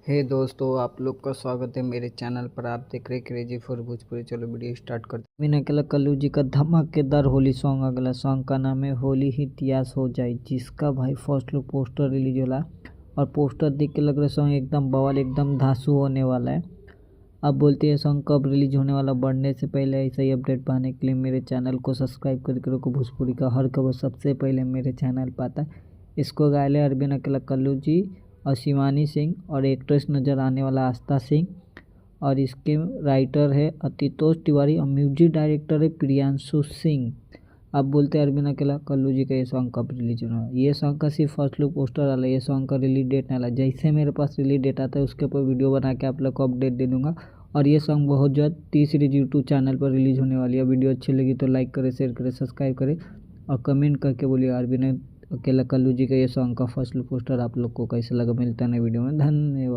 हे दोस्तों, आप लोग का स्वागत है मेरे चैनल पर। आप देख रहे क्रेजी फॉर भोजपुरी। चलो वीडियो स्टार्ट करते हैं। बिना अकेला कल्लू जी का धमाकेदार होली सॉन्ग। अगला सॉन्ग का नाम है होली ही इतिहास हो जाए, जिसका भाई फर्स्ट लुक पोस्टर रिलीज होला और पोस्टर देख के लग रहा है सॉन्ग एकदम बवाल, एकदम धांसू होने वाला है। अब बोलते हैं सॉन्ग कब रिलीज होने वाला, बढ़ने से पहले ऐसा ही अपडेट पाने के लिए मेरे चैनल को सब्सक्राइब करके रखो। भोजपुरी का हर खबर सबसे पहले मेरे चैनल पर आता है। इसको गायले अरविंद अकेला कल्लू जी और शिवानी सिंह और एक्ट्रेस नज़र आने वाला आस्था सिंह, और इसके राइटर है आतितोष तिवारी और म्यूजिक डायरेक्टर है प्रियांशु सिंह। अब बोलते हैं अरविंद अकेला कल्लू जी का ये सॉन्ग कब रिलीज होना है। ये सॉन्ग का सिर्फ फर्स्ट लुक पोस्टर वाला, ये सॉन्ग का रिलीज डेट नहीं आला। जैसे मेरे पास रिलीज डेट आता है उसके ऊपर वीडियो बना के आप लोग को अपडेट दे दूंगा। और ये सॉन्ग बहुत जल्द 30 सीरीज यूट्यूब चैनल पर रिलीज होने वाली है। वीडियो अच्छी लगी तो लाइक करें, शेयर करें, सब्सक्राइब करें और कमेंट करके बोलिए अरविंद अकेला कल्लू जी का ये सॉन्ग का फर्स्ट लुक पोस्टर आप लोग को कैसा लगा। मिलता है नए वीडियो में। धन्यवाद।